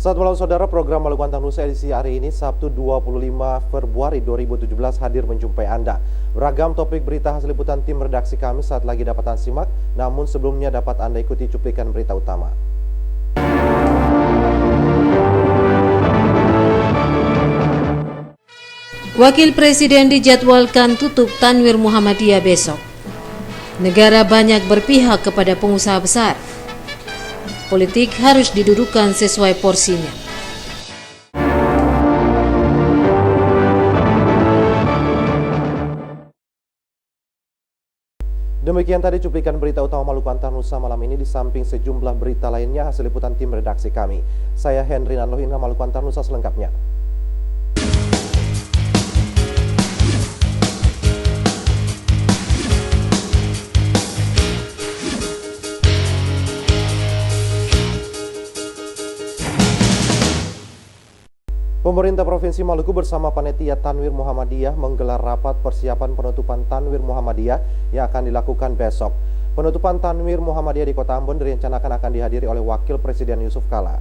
Selamat malam saudara, program Maluku Antang Nusa edisi hari ini Sabtu 25 Februari 2017 hadir menjumpai Anda. Beragam topik berita hasil liputan tim redaksi kami saat lagi dapat Anda simak, namun sebelumnya dapat Anda ikuti cuplikan berita utama. Wakil Presiden dijadwalkan tutup Tanwir Muhammadiyah besok. Negara banyak berpihak kepada pengusaha besar. Politik harus didudukkan sesuai porsinya. Demikian tadi cuplikan berita utama Maluku Antang Nusa malam ini, di samping sejumlah berita lainnya hasil liputan tim redaksi kami. Saya Henry Nanlohina, Maluku Antang Nusa selengkapnya. Pemerintah Provinsi Maluku bersama Panitia Tanwir Muhammadiyah menggelar rapat persiapan penutupan Tanwir Muhammadiyah yang akan dilakukan besok. Penutupan Tanwir Muhammadiyah di Kota Ambon direncanakan akan dihadiri oleh Wakil Presiden Yusuf Kala.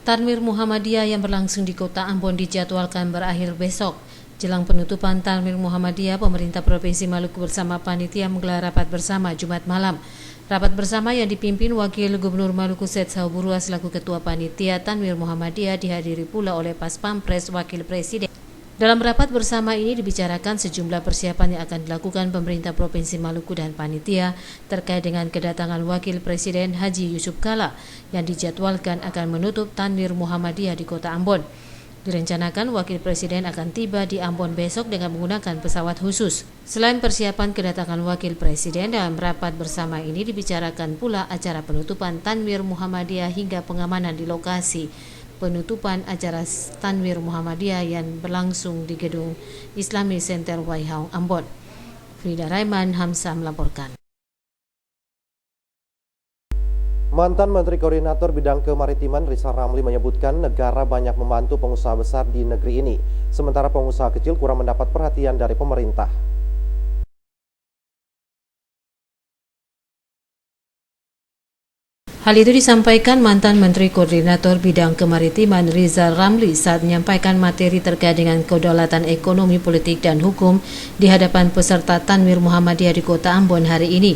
Tanwir Muhammadiyah yang berlangsung di Kota Ambon dijadwalkan berakhir besok. Jelang penutupan Tanwir Muhammadiyah, pemerintah Provinsi Maluku bersama panitia menggelar rapat bersama Jumat malam. Rapat bersama yang dipimpin Wakil Gubernur Maluku Said Sauburua selaku Ketua Panitia Tanwir Muhammadiyah dihadiri pula oleh Pas Pampres Wakil Presiden. Dalam rapat bersama ini dibicarakan sejumlah persiapan yang akan dilakukan pemerintah Provinsi Maluku dan panitia terkait dengan kedatangan Wakil Presiden Haji Yusuf Kala yang dijadwalkan akan menutup Tanwir Muhammadiyah di Kota Ambon. Direncanakan Wakil Presiden akan tiba di Ambon besok dengan menggunakan pesawat khusus. Selain persiapan kedatangan Wakil Presiden, dalam rapat bersama ini dibicarakan pula acara penutupan Tanwir Muhammadiyah hingga pengamanan di lokasi penutupan acara Tanwir Muhammadiyah yang berlangsung di Gedung Islamic Center Waihau, Ambon. Frida Raiman Hamzah melaporkan. Mantan Menteri Koordinator Bidang Kemaritiman Rizal Ramli menyebutkan negara banyak membantu pengusaha besar di negeri ini, sementara pengusaha kecil kurang mendapat perhatian dari pemerintah. Hal itu disampaikan mantan Menteri Koordinator Bidang Kemaritiman Rizal Ramli saat menyampaikan materi terkait dengan kedaulatan ekonomi, politik, dan hukum di hadapan peserta Tanwir Muhammadiyah di Kota Ambon hari ini.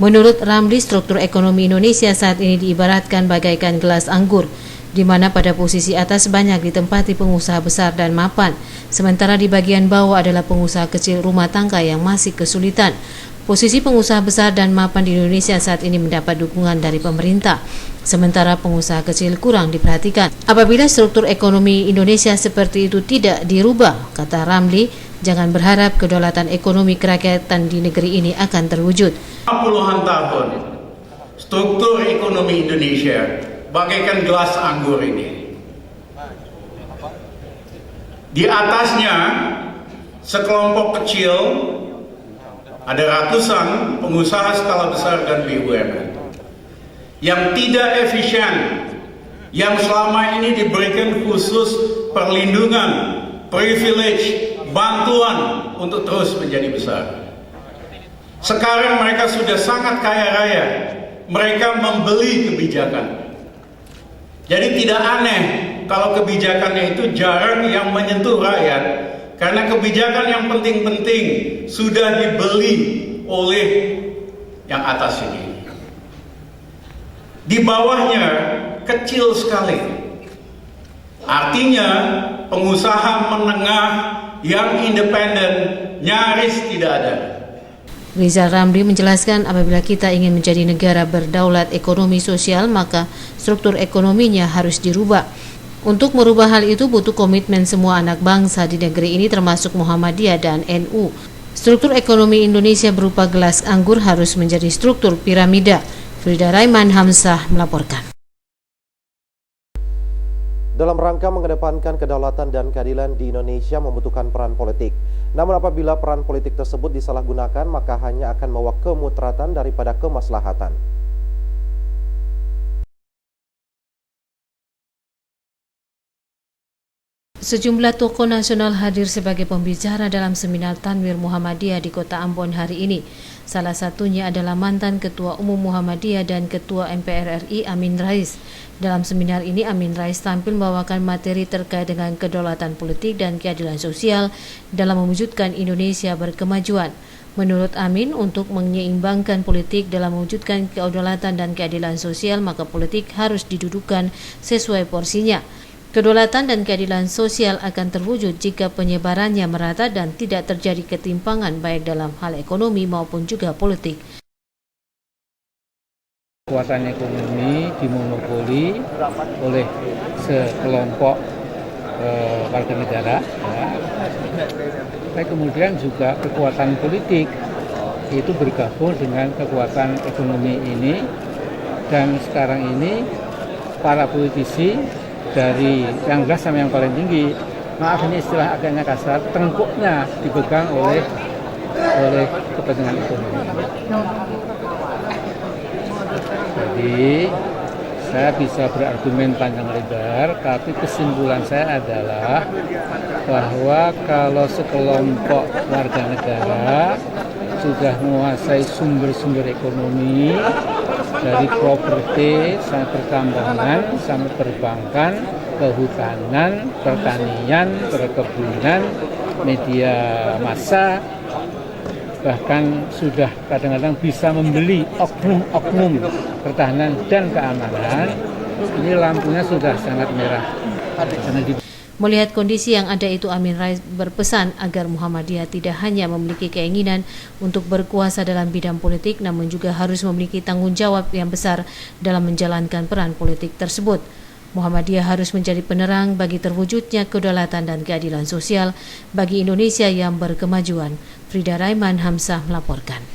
Menurut Ramli, struktur ekonomi Indonesia saat ini diibaratkan bagaikan gelas anggur, di mana pada posisi atas banyak ditempati pengusaha besar dan mapan, sementara di bagian bawah adalah pengusaha kecil rumah tangga yang masih kesulitan. Posisi pengusaha besar dan mapan di Indonesia saat ini mendapat dukungan dari pemerintah, sementara pengusaha kecil kurang diperhatikan. Apabila struktur ekonomi Indonesia seperti itu tidak dirubah, kata Ramli, jangan berharap kedaulatan ekonomi kerakyatan di negeri ini akan terwujud. Puluhan tahun, struktur ekonomi Indonesia bagaikan gelas anggur ini. Di atasnya, sekelompok kecil, ada ratusan pengusaha skala besar dan BUMN yang tidak efisien, yang selama ini diberikan khusus perlindungan, privilege, bantuan untuk terus menjadi besar. Sekarang mereka sudah sangat kaya raya, mereka membeli kebijakan. Jadi tidak aneh kalau kebijakannya itu jarang yang menyentuh rakyat, karena kebijakan yang penting-penting sudah dibeli oleh yang atas ini. Di bawahnya kecil sekali. Artinya pengusaha menengah yang independen nyaris tidak ada. Rizal Ramli menjelaskan apabila kita ingin menjadi negara berdaulat ekonomi sosial, maka struktur ekonominya harus dirubah. Untuk merubah hal itu butuh komitmen semua anak bangsa di negeri ini termasuk Muhammadiyah dan NU. Struktur ekonomi Indonesia berupa gelas anggur harus menjadi struktur piramida. Frida Raiman Hamzah melaporkan. Dalam rangka mengedepankan kedaulatan dan keadilan di Indonesia membutuhkan peran politik. Namun apabila peran politik tersebut disalahgunakan, maka hanya akan membawa kemudaratan daripada kemaslahatan. Sejumlah tokoh nasional hadir sebagai pembicara dalam seminar Tanwir Muhammadiyah di Kota Ambon hari ini. Salah satunya adalah mantan Ketua Umum Muhammadiyah dan Ketua MPR RI Amin Rais. Dalam seminar ini Amin Rais tampil membawakan materi terkait dengan kedaulatan politik dan keadilan sosial dalam mewujudkan Indonesia berkemajuan. Menurut Amin, untuk menyeimbangkan politik dalam mewujudkan kedaulatan dan keadilan sosial, maka politik harus didudukan sesuai porsinya. Kedaulatan dan keadilan sosial akan terwujud jika penyebarannya merata dan tidak terjadi ketimpangan baik dalam hal ekonomi maupun juga politik. Kekuatan ekonomi dimonopoli oleh sekelompok warga negara, tapi kemudian juga kekuatan politik itu bergabung dengan kekuatan ekonomi ini, dan sekarang ini para politisi dari yang rendah sampai yang paling tinggi, maaf ini istilah agaknya kasar, tengkuknya dipegang oleh kepentingan ekonomi. Jadi saya bisa berargumen panjang lebar, tapi kesimpulan saya adalah bahwa kalau sekelompok warga negara sudah menguasai sumber-sumber ekonomi, dari properti sampai pertambangan, sampai perbankan, kehutanan, pertanian, perkebunan, media massa, bahkan sudah kadang-kadang bisa membeli oknum-oknum pertahanan dan keamanan, ini lampunya sudah sangat merah. Melihat kondisi yang ada itu, Amin Rais berpesan agar Muhammadiyah tidak hanya memiliki keinginan untuk berkuasa dalam bidang politik, namun juga harus memiliki tanggung jawab yang besar dalam menjalankan peran politik tersebut. Muhammadiyah harus menjadi penerang bagi terwujudnya kedaulatan dan keadilan sosial bagi Indonesia yang berkemajuan. Frida Raiman Hamzah melaporkan.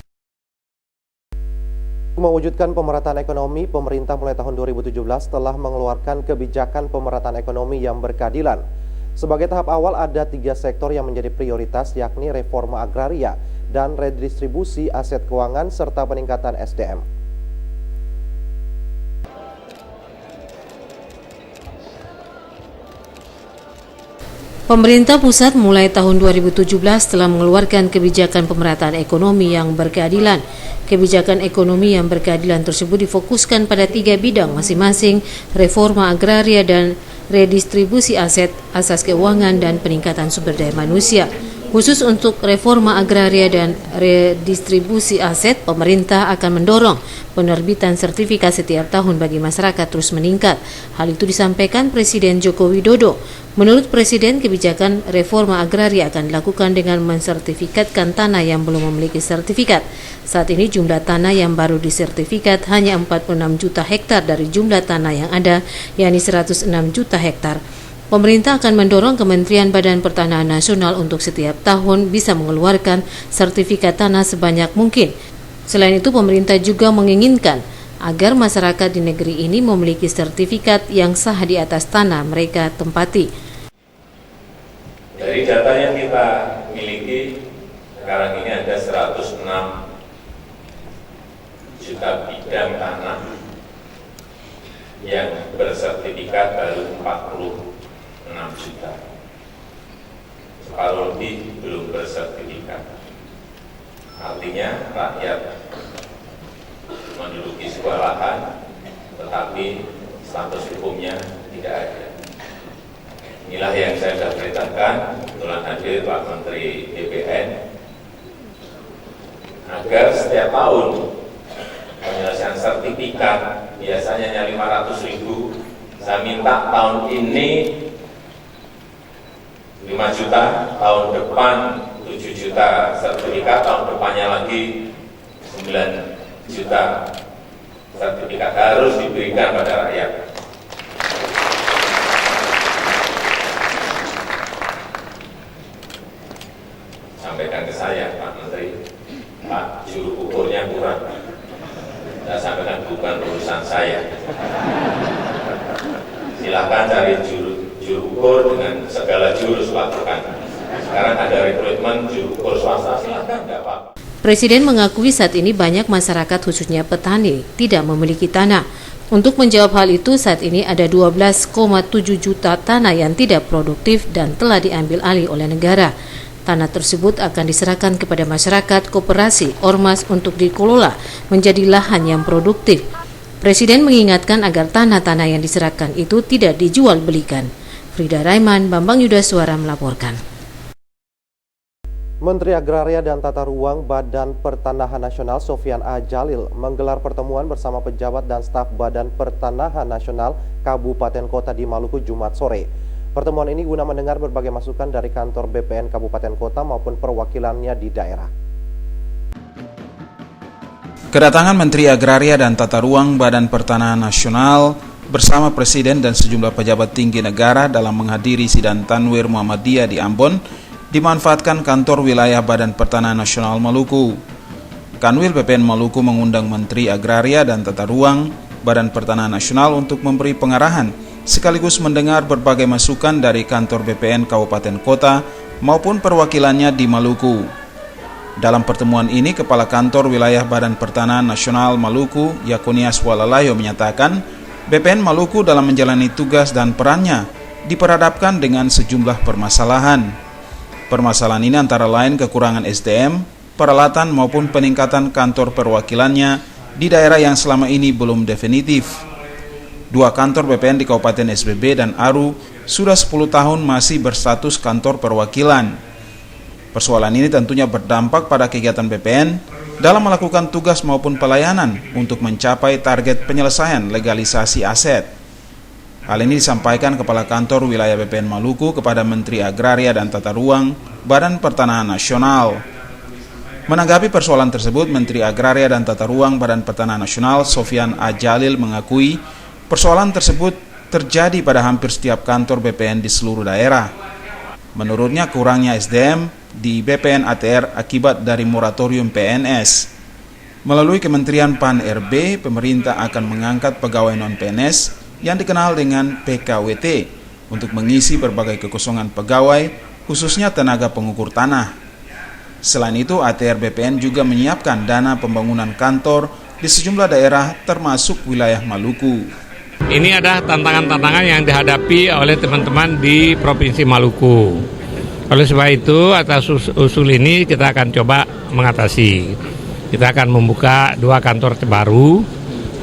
Mewujudkan pemerataan ekonomi, pemerintah mulai tahun 2017 telah mengeluarkan kebijakan pemerataan ekonomi yang berkeadilan. Sebagai tahap awal ada 3 sektor yang menjadi prioritas, yakni reforma agraria dan redistribusi aset keuangan serta peningkatan SDM. Pemerintah pusat mulai tahun 2017 telah mengeluarkan kebijakan pemerataan ekonomi yang berkeadilan. Kebijakan ekonomi yang berkeadilan tersebut difokuskan pada 3 bidang masing-masing, reforma agraria dan redistribusi aset, asas keuangan, dan peningkatan sumber daya manusia. Khusus untuk reforma agraria dan redistribusi aset, pemerintah akan mendorong penerbitan sertifikat setiap tahun bagi masyarakat terus meningkat. Hal itu disampaikan Presiden Joko Widodo. Menurut Presiden, kebijakan reforma agraria akan dilakukan dengan mensertifikatkan tanah yang belum memiliki sertifikat. Saat ini jumlah tanah yang baru disertifikat hanya 46 juta hektar dari jumlah tanah yang ada, yakni 106 juta hektar. Pemerintah akan mendorong Kementerian Badan Pertanahan Nasional untuk setiap tahun bisa mengeluarkan sertifikat tanah sebanyak mungkin. Selain itu, pemerintah juga menginginkan agar masyarakat di negeri ini memiliki sertifikat yang sah di atas tanah mereka tempati. Dari data yang kita miliki, sekarang ini ada 106 juta bidang tanah yang bersertifikat baru 46 juta. Separuh lebih belum bersertifikat. Artinya rakyat menduduki sebuah lahan, tetapi status hukumnya tidak ada. Inilah yang saya sudah perintahkan, kebetulan hadir Pak Menteri BPN, agar setiap tahun penyelesaian sertifikat biasanya hanya 500.000, saya minta tahun ini 5 juta, tahun depan 7 juta sertifikat, tahun depannya lagi 9 juta sertifikat harus diberikan pada rakyat. Sampaikan ke saya, Pak Menteri, Pak, juru ukurnya kurang. Saya sampaikan bukan urusan saya. Silakan cari juru ukur dengan segala jurus lakukan. Sekarang ada rekrutmen juru ukur swasta, silakan, tidak apa-apa. Presiden mengakui saat ini banyak masyarakat khususnya petani tidak memiliki tanah. Untuk menjawab hal itu, saat ini ada 12,7 juta tanah yang tidak produktif dan telah diambil alih oleh negara. Tanah tersebut akan diserahkan kepada masyarakat, koperasi, ormas untuk dikelola menjadi lahan yang produktif. Presiden mengingatkan agar tanah-tanah yang diserahkan itu tidak dijual belikan. Frida Raiman, Bambang Yudaswara melaporkan. Menteri Agraria dan Tata Ruang Badan Pertanahan Nasional Sofyan A. Djalil menggelar pertemuan bersama pejabat dan staf Badan Pertanahan Nasional Kabupaten Kota di Maluku Jumat sore. Pertemuan ini guna mendengar berbagai masukan dari kantor BPN Kabupaten Kota maupun perwakilannya di daerah. Kedatangan Menteri Agraria dan Tata Ruang Badan Pertanahan Nasional bersama Presiden dan sejumlah pejabat tinggi negara dalam menghadiri sidang Tanwir Muhammadiyah di Ambon dimanfaatkan kantor wilayah Badan Pertanahan Nasional Maluku. Kanwil BPN Maluku mengundang Menteri Agraria dan Tata Ruang Badan Pertanahan Nasional untuk memberi pengarahan sekaligus mendengar berbagai masukan dari kantor BPN Kabupaten Kota maupun perwakilannya di Maluku. Dalam pertemuan ini, Kepala Kantor Wilayah Badan Pertanahan Nasional Maluku, Yakunias Walalayo menyatakan BPN Maluku dalam menjalani tugas dan perannya diperhadapkan dengan sejumlah permasalahan. Permasalahan ini antara lain kekurangan SDM, peralatan maupun peningkatan kantor perwakilannya di daerah yang selama ini belum definitif. 2 kantor BPN di Kabupaten SBB dan Aru sudah 10 tahun masih berstatus kantor perwakilan. Persoalan ini tentunya berdampak pada kegiatan BPN dalam melakukan tugas maupun pelayanan untuk mencapai target penyelesaian legalisasi aset. Hal ini disampaikan Kepala Kantor Wilayah BPN Maluku kepada Menteri Agraria dan Tata Ruang Badan Pertanahan Nasional. Menanggapi persoalan tersebut, Menteri Agraria dan Tata Ruang Badan Pertanahan Nasional Sofyan A. Djalil mengakui persoalan tersebut terjadi pada hampir setiap kantor BPN di seluruh daerah. Menurutnya kurangnya SDM di BPN ATR akibat dari moratorium PNS. Melalui Kementerian PAN-RB, pemerintah akan mengangkat pegawai non-PNS yang dikenal dengan PKWT untuk mengisi berbagai kekosongan pegawai, khususnya tenaga pengukur tanah. Selain itu, ATR BPN juga menyiapkan dana pembangunan kantor di sejumlah daerah termasuk wilayah Maluku. Ini adalah tantangan-tantangan yang dihadapi oleh teman-teman di Provinsi Maluku. Oleh sebab itu, atas usul ini kita akan coba mengatasi. Kita akan membuka 2 kantor baru.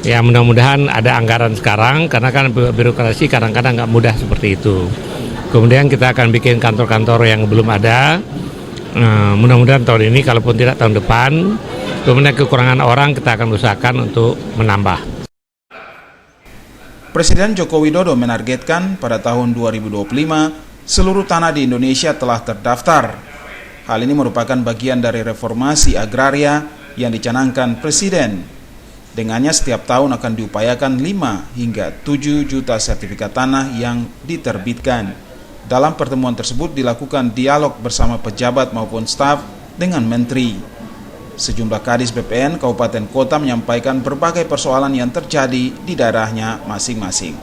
Ya, mudah-mudahan ada anggaran sekarang, karena kan birokrasi kadang-kadang nggak mudah seperti itu. Kemudian kita akan bikin kantor-kantor yang belum ada. Mudah-mudahan tahun ini, kalaupun tidak tahun depan. Kemudian kekurangan orang kita akan usahakan untuk menambah. Presiden Joko Widodo menargetkan pada tahun 2025 seluruh tanah di Indonesia telah terdaftar. Hal ini merupakan bagian dari reformasi agraria yang dicanangkan Presiden. Dengannya setiap tahun akan diupayakan 5 hingga 7 juta sertifikat tanah yang diterbitkan. Dalam pertemuan tersebut dilakukan dialog bersama pejabat maupun staf dengan menteri. Sejumlah kadis BPN Kabupaten Kota menyampaikan berbagai persoalan yang terjadi di daerahnya masing-masing.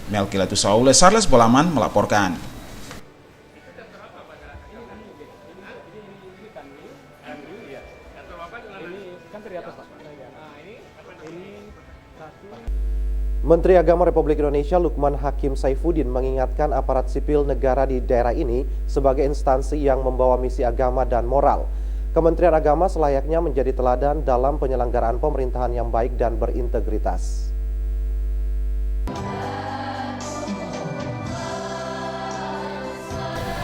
Melkilatus Saule, Sarles Bolaman melaporkan. Menteri Agama Republik Indonesia Lukman Hakim Saifuddin mengingatkan aparat sipil negara di daerah ini sebagai instansi yang membawa misi agama dan moral. Kementerian Agama selayaknya menjadi teladan dalam penyelenggaraan pemerintahan yang baik dan berintegritas.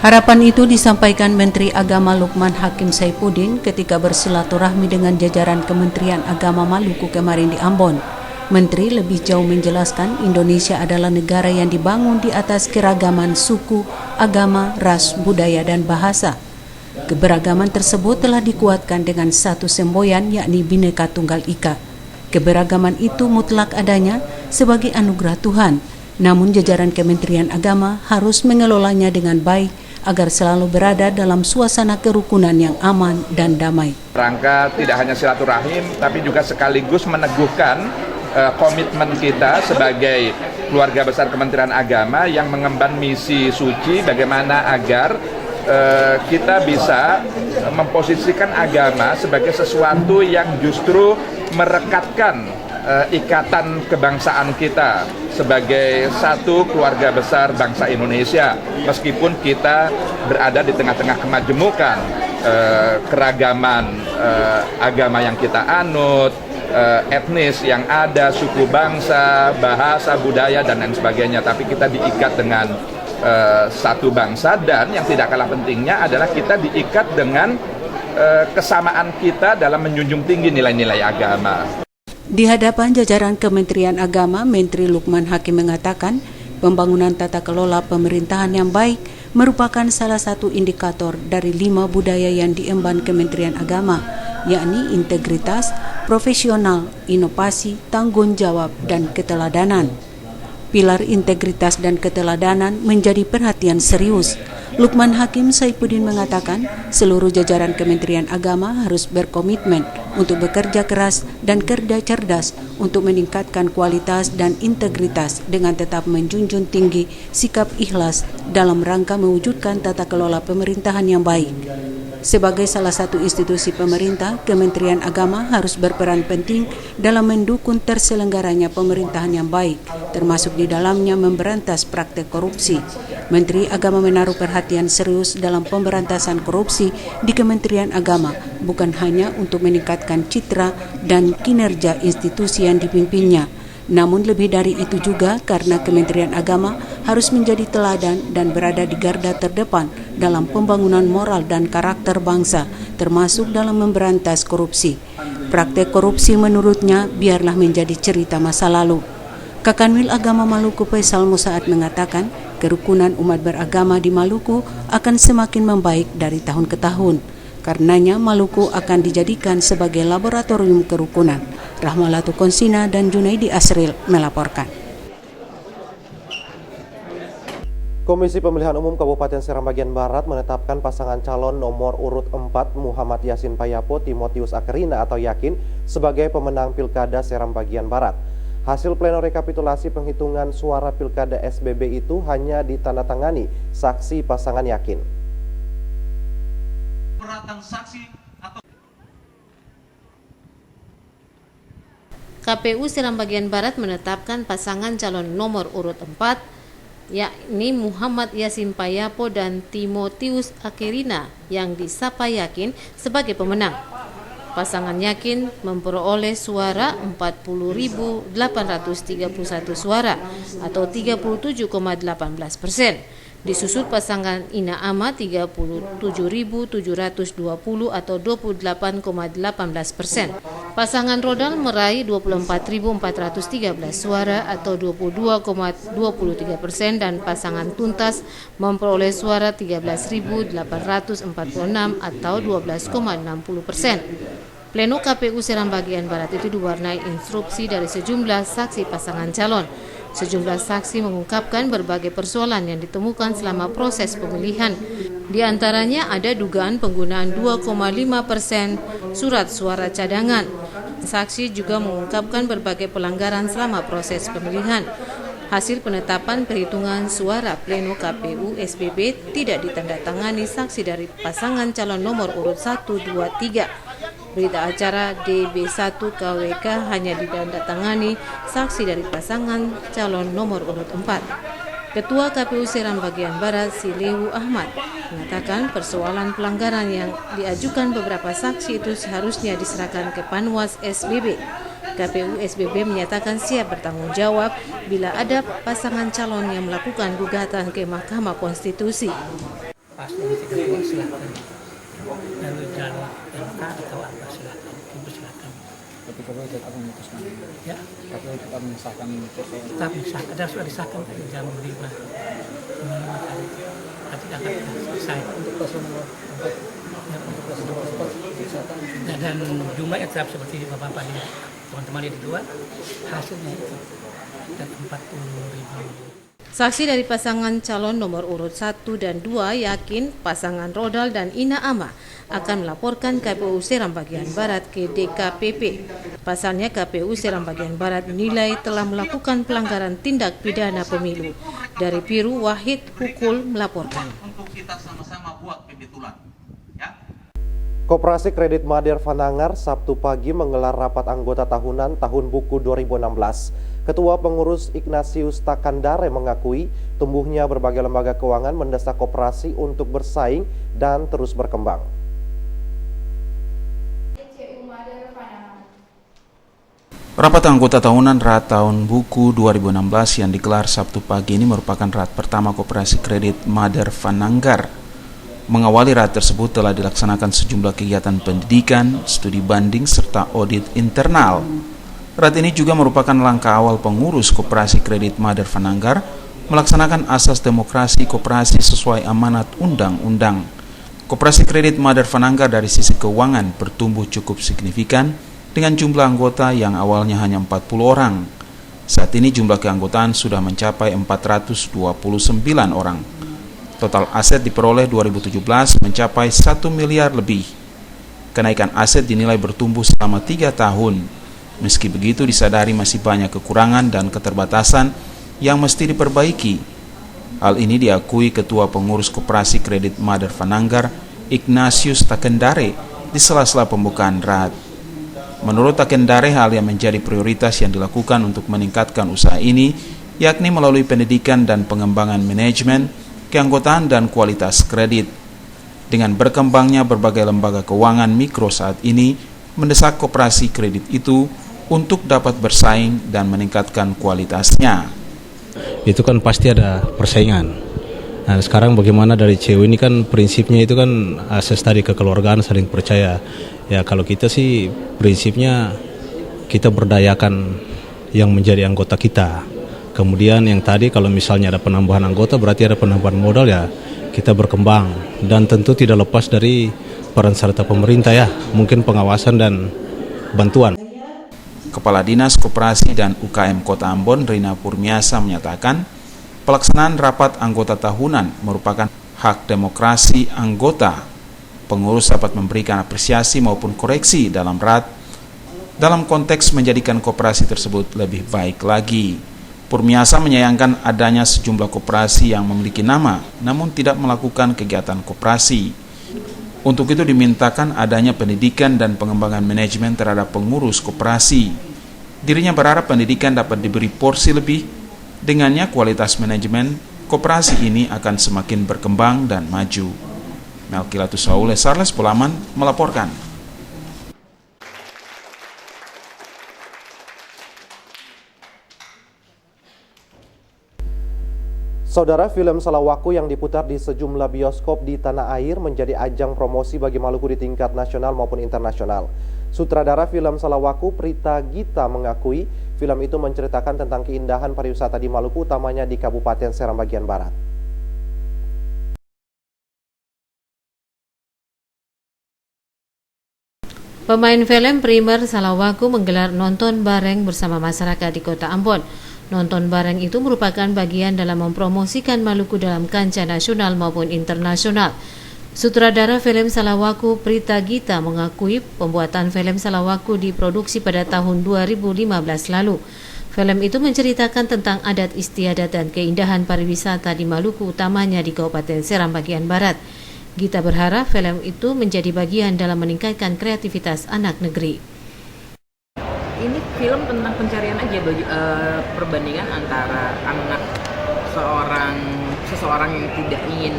Harapan itu disampaikan Menteri Agama Lukman Hakim Saifuddin ketika bersilaturahmi dengan jajaran Kementerian Agama Maluku kemarin di Ambon. Menteri lebih jauh menjelaskan Indonesia adalah negara yang dibangun di atas keragaman suku, agama, ras, budaya, dan bahasa. Keberagaman tersebut telah dikuatkan dengan satu semboyan yakni Bhinneka Tunggal Ika. Keberagaman itu mutlak adanya sebagai anugerah Tuhan, namun jajaran Kementerian Agama harus mengelolanya dengan baik agar selalu berada dalam suasana kerukunan yang aman dan damai. Rangka tidak hanya silaturahim, tapi juga sekaligus meneguhkan komitmen kita sebagai keluarga besar Kementerian Agama yang mengemban misi suci bagaimana agar kita bisa memposisikan agama sebagai sesuatu yang justru merekatkan ikatan kebangsaan kita sebagai satu keluarga besar bangsa Indonesia, meskipun kita berada di tengah-tengah kemajemukan keragaman agama yang kita anut, etnis yang ada, suku bangsa, bahasa, budaya, dan lain sebagainya. Tapi kita diikat dengan satu bangsa, dan yang tidak kalah pentingnya adalah kita diikat dengan kesamaan kita dalam menjunjung tinggi nilai-nilai agama. Di hadapan jajaran Kementerian Agama, Menteri Lukman Hakim mengatakan pembangunan tata kelola pemerintahan yang baik merupakan salah satu indikator dari 5 budaya yang diemban Kementerian Agama, yakni integritas, profesional, inovasi, tanggung jawab, dan keteladanan. Pilar integritas dan keteladanan menjadi perhatian serius. Lukman Hakim Saifuddin mengatakan seluruh jajaran Kementerian Agama harus berkomitmen untuk bekerja keras dan kerja cerdas untuk meningkatkan kualitas dan integritas dengan tetap menjunjung tinggi sikap ikhlas dalam rangka mewujudkan tata kelola pemerintahan yang baik. Sebagai salah satu institusi pemerintah, Kementerian Agama harus berperan penting dalam mendukung terselenggaranya pemerintahan yang baik, termasuk di dalamnya memberantas praktek korupsi. Menteri Agama menaruh perhatian serius dalam pemberantasan korupsi di Kementerian Agama, bukan hanya untuk meningkatkan citra dan kinerja institusi yang dipimpinnya, namun lebih dari itu juga karena Kementerian Agama harus menjadi teladan dan berada di garda terdepan dalam pembangunan moral dan karakter bangsa, termasuk dalam memberantas korupsi. Praktek korupsi menurutnya biarlah menjadi cerita masa lalu. Kakanwil Agama Maluku Faisal Musaad mengatakan kerukunan umat beragama di Maluku akan semakin membaik dari tahun ke tahun. Karenanya Maluku akan dijadikan sebagai laboratorium kerukunan. Rahmalatu Konsina dan Junaidi Asril melaporkan. Komisi Pemilihan Umum Kabupaten Seram Bagian Barat menetapkan pasangan calon nomor urut 4 Muhammad Yasin Payapo Timotius Akerina atau Yakin sebagai pemenang Pilkada Seram Bagian Barat. Hasil pleno rekapitulasi penghitungan suara Pilkada SBB itu hanya ditandatangani saksi pasangan Yakin. KPU Seram Bagian Barat menetapkan pasangan calon nomor urut 4 yakni Muhammad Yasin Payapo dan Timotius Akerina yang disapa Yakin sebagai pemenang. Pasangan Yakin memperoleh suara 40.831 suara atau 37,18%. Disusul pasangan Ina Ama 37.720 atau 28,18%. Pasangan Rodal meraih 24.413 suara atau 22,23% dan pasangan Tuntas memperoleh suara 13.846 atau 12,60%. Pleno KPU Seram Bagian Barat itu diwarnai instruksi dari sejumlah saksi pasangan calon. Sejumlah saksi mengungkapkan berbagai persoalan yang ditemukan selama proses pemilihan. Di antaranya ada dugaan penggunaan 2,5% surat suara cadangan. Saksi juga mengungkapkan berbagai pelanggaran selama proses pemilihan. Hasil penetapan perhitungan suara pleno KPU SBB tidak ditandatangani saksi dari pasangan calon nomor urut 1, 2, 3. Berita acara DB1 KWK hanya ditandatangani saksi dari pasangan calon nomor urut 4. Ketua KPU Seram Bagian Barat Silehu Ahmad mengatakan persoalan pelanggaran yang diajukan beberapa saksi itu seharusnya diserahkan ke Panwas SBB. KPU SBB menyatakan siap bertanggung jawab bila ada pasangan calon yang melakukan gugatan ke Mahkamah Konstitusi. Lalu jalan MK atau apa silakan, silakan. Tapi kalau tetap memutuskan, ya. Tapi tetap mengesahkan, tetap mengesahkan, dan sudah disahkan jam 5 kali. Nanti akan selesai. Untuk paslon nomor 4, dan jumlahnya tetap seperti bapak-bapak ini, teman-teman yang di luar, hasilnya itu dan 40.000. Saksi dari pasangan calon nomor urut 1 dan 2 Yakin, pasangan Rodal dan Ina Ama akan melaporkan KPU Seram Bagian Barat ke DKPP. Pasalnya KPU Seram Bagian Barat menilai telah melakukan pelanggaran tindak pidana pemilu. Dari Piru, Wahid Hukul melaporkan. Koperasi Kredit Mader Fanangar Sabtu pagi menggelar rapat anggota tahunan Tahun Buku 2016. Ketua Pengurus Ignatius Takandare mengakui tumbuhnya berbagai lembaga keuangan mendesak koperasi untuk bersaing dan terus berkembang. Rapat anggota tahunan RAT Tahun Buku 2016 yang digelar Sabtu pagi ini merupakan RAT pertama Koperasi Kredit Mader Fanangar. Mengawali RAT tersebut telah dilaksanakan sejumlah kegiatan pendidikan, studi banding, serta audit internal. RAT ini juga merupakan langkah awal pengurus Koperasi Kredit Mader Fanangar melaksanakan asas demokrasi koperasi sesuai amanat undang-undang. Koperasi Kredit Mader Fanangar dari sisi keuangan bertumbuh cukup signifikan dengan jumlah anggota yang awalnya hanya 40 orang. Saat ini jumlah keanggotaan sudah mencapai 429 orang. Total aset diperoleh 2017 mencapai 1 miliar lebih. Kenaikan aset dinilai bertumbuh selama 3 tahun. Meski begitu disadari masih banyak kekurangan dan keterbatasan yang mesti diperbaiki. Hal ini diakui Ketua Pengurus Koperasi Kredit Mader Fanangar, Ignatius Takandare, di sela-sela pembukaan RAT. Menurut Takandare, hal yang menjadi prioritas yang dilakukan untuk meningkatkan usaha ini yakni melalui pendidikan dan pengembangan manajemen, keanggotaan dan kualitas kredit. Dengan berkembangnya berbagai lembaga keuangan mikro saat ini, mendesak koperasi kredit itu untuk dapat bersaing dan meningkatkan kualitasnya. Itu kan pasti ada persaingan. Nah, sekarang bagaimana dari CU ini kan prinsipnya itu kan asas tadi kekeluargaan, saling percaya. Ya kalau kita sih prinsipnya kita berdayakan yang menjadi anggota kita. Kemudian yang tadi kalau misalnya ada penambahan anggota berarti ada penambahan modal, ya kita berkembang. Dan tentu tidak lepas dari peran serta pemerintah, ya mungkin pengawasan dan bantuan. Kepala Dinas Koperasi dan UKM Kota Ambon, Rina Purmiasa, menyatakan pelaksanaan rapat anggota tahunan merupakan hak demokrasi anggota. Pengurus dapat memberikan apresiasi maupun koreksi dalam RAT dalam konteks menjadikan koperasi tersebut lebih baik lagi. Purmiasa menyayangkan adanya sejumlah koperasi yang memiliki nama namun tidak melakukan kegiatan koperasi. Untuk itu dimintakan adanya pendidikan dan pengembangan manajemen terhadap pengurus koperasi. Dirinya berharap pendidikan dapat diberi porsi lebih, dengannya kualitas manajemen koperasi ini akan semakin berkembang dan maju. Melkilatus Saule Sarles Polaman melaporkan. Saudara, film Salawaku yang diputar di sejumlah bioskop di tanah air menjadi ajang promosi bagi Maluku di tingkat nasional maupun internasional. Sutradara film Salawaku, Prita Gita, mengakui film itu menceritakan tentang keindahan pariwisata di Maluku, utamanya di Kabupaten Seram bagian barat. Pemain film primer Salawaku menggelar nonton bareng bersama masyarakat di Kota Ambon. Nonton bareng itu merupakan bagian dalam mempromosikan Maluku dalam kancah nasional maupun internasional. Sutradara film Salawaku, Prita Gita, mengakui pembuatan film Salawaku diproduksi pada tahun 2015 lalu. Film itu menceritakan tentang adat istiadat dan keindahan pariwisata di Maluku, utamanya di Kabupaten Seram bagian barat. Gita berharap film itu menjadi bagian dalam meningkatkan kreativitas anak negeri. Ini film tentang pencarian aja, perbandingan antara anak seseorang yang tidak ingin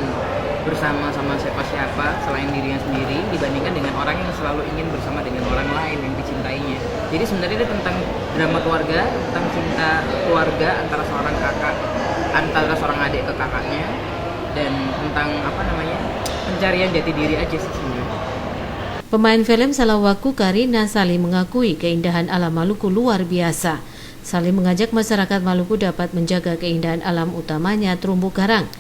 bersama sama siapa-siapa selain dirinya sendiri dibandingkan dengan orang yang selalu ingin bersama dengan orang lain yang dicintainya. Jadi sebenarnya itu tentang drama keluarga, tentang cinta keluarga antara seorang kakak, antara seorang adik ke kakaknya, dan tentang pencarian jati diri aja sih sebenarnya. Pemain film Salawaku, Karina Sali, mengakui keindahan alam Maluku luar biasa. Sali mengajak masyarakat Maluku dapat menjaga keindahan alam, utamanya terumbu karang.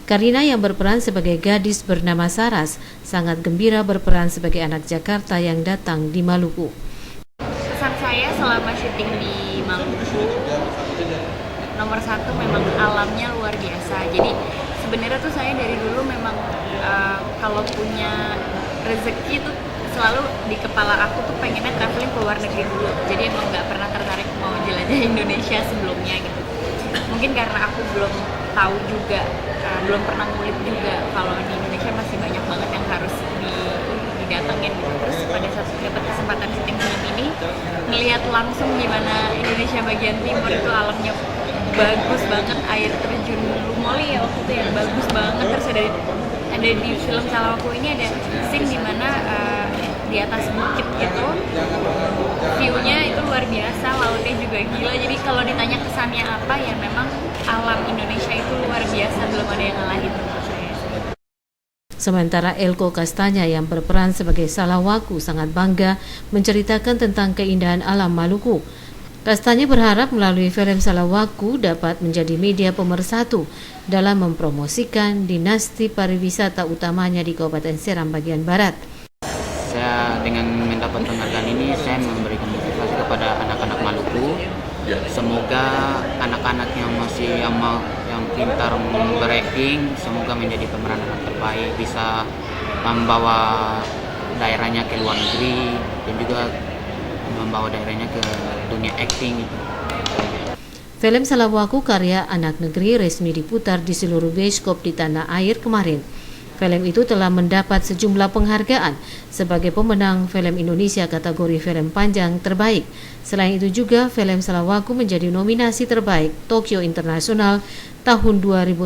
Karina yang berperan sebagai gadis bernama Saras sangat gembira berperan sebagai anak Jakarta yang datang di Maluku. Pesan saya selama syuting di Maluku, nomor satu memang alamnya luar biasa. Jadi sebenarnya tuh saya dari dulu memang kalau punya rezeki tuh selalu di kepala aku tuh pengennya traveling ke luar negeri dulu. Jadi emang nggak pernah tertarik mau jelajah Indonesia sebelumnya gitu. Mungkin karena aku belum tahu juga, belum pernah ngulik juga kalau di Indonesia masih banyak banget yang harus didatengin gitu. Terus pada saat dapat kesempatan syuting film ini, ngelihat langsung gimana Indonesia bagian timur itu alamnya bagus banget, air terjun Lumoli ya waktu itu yang bagus banget. Terus ada di film Salawaku ini ada scene dimana di atas bukit gitu, view-nya itu luar biasa, lautnya juga gila. Jadi kalau ditanya kesannya apa, ya memang alam Indonesia itu luar biasa, belum ada yang ngalahin menurut saya. Sementara Elko Kastanya yang berperan sebagai Salawaku sangat bangga menceritakan tentang keindahan alam Maluku. Kastanya berharap melalui film Salawaku dapat menjadi media pemersatu dalam mempromosikan dinasti pariwisata utamanya di Kabupaten Seram bagian Barat. Saya dengan mendapat penghargaan ini, saya memberikan motivasi kepada anak-anak Maluku. Semoga anak-anak yang masih yang pintar berakting, semoga menjadi pemeran terbaik, bisa membawa daerahnya ke luar negeri dan juga membawa daerahnya ke dunia akting gitu. Film Salawaku karya anak negeri resmi diputar di seluruh bioskop di tanah air kemarin. Film itu telah mendapat sejumlah penghargaan sebagai pemenang film Indonesia kategori film panjang terbaik. Selain itu juga film Salawaku menjadi nominasi terbaik Tokyo Internasional tahun 2016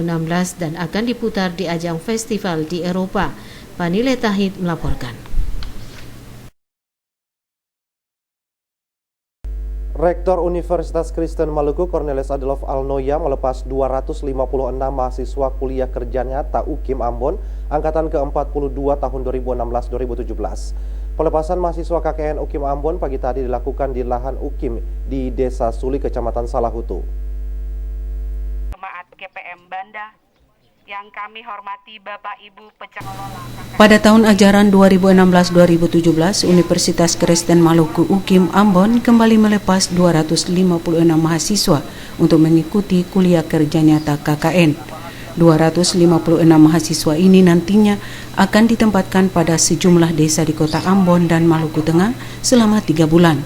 dan akan diputar di ajang festival di Eropa. Panile Tahid melaporkan. Rektor Universitas Kristen Maluku Cornelis Adelov Alnoya melepas 256 mahasiswa kuliah kerja nyata UKIM Ambon angkatan ke-42 tahun 2016-2017. Pelepasan mahasiswa KKN UKIM Ambon pagi tadi dilakukan di lahan UKIM di Desa Suli, Kecamatan Salahutu. Jemaat GPM Banda yang kami hormati Bapak Ibu pengelola. Pada tahun ajaran 2016-2017, Universitas Kristen Maluku UKIM Ambon kembali melepas 256 mahasiswa untuk mengikuti kuliah kerja nyata KKN. 256 mahasiswa ini nantinya akan ditempatkan pada sejumlah desa di Kota Ambon dan Maluku Tengah selama 3 bulan.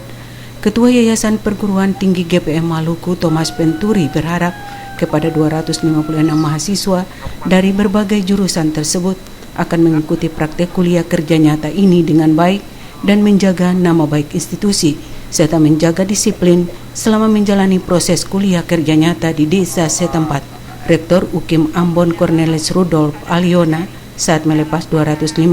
Ketua Yayasan Perguruan Tinggi GPM Maluku Thomas Penturi berharap kepada 256 mahasiswa dari berbagai jurusan tersebut akan mengikuti praktek kuliah kerja nyata ini dengan baik dan menjaga nama baik institusi serta menjaga disiplin selama menjalani proses kuliah kerja nyata di desa setempat. Rektor UKIM Ambon Cornelis Rudolf Aliona saat melepas 256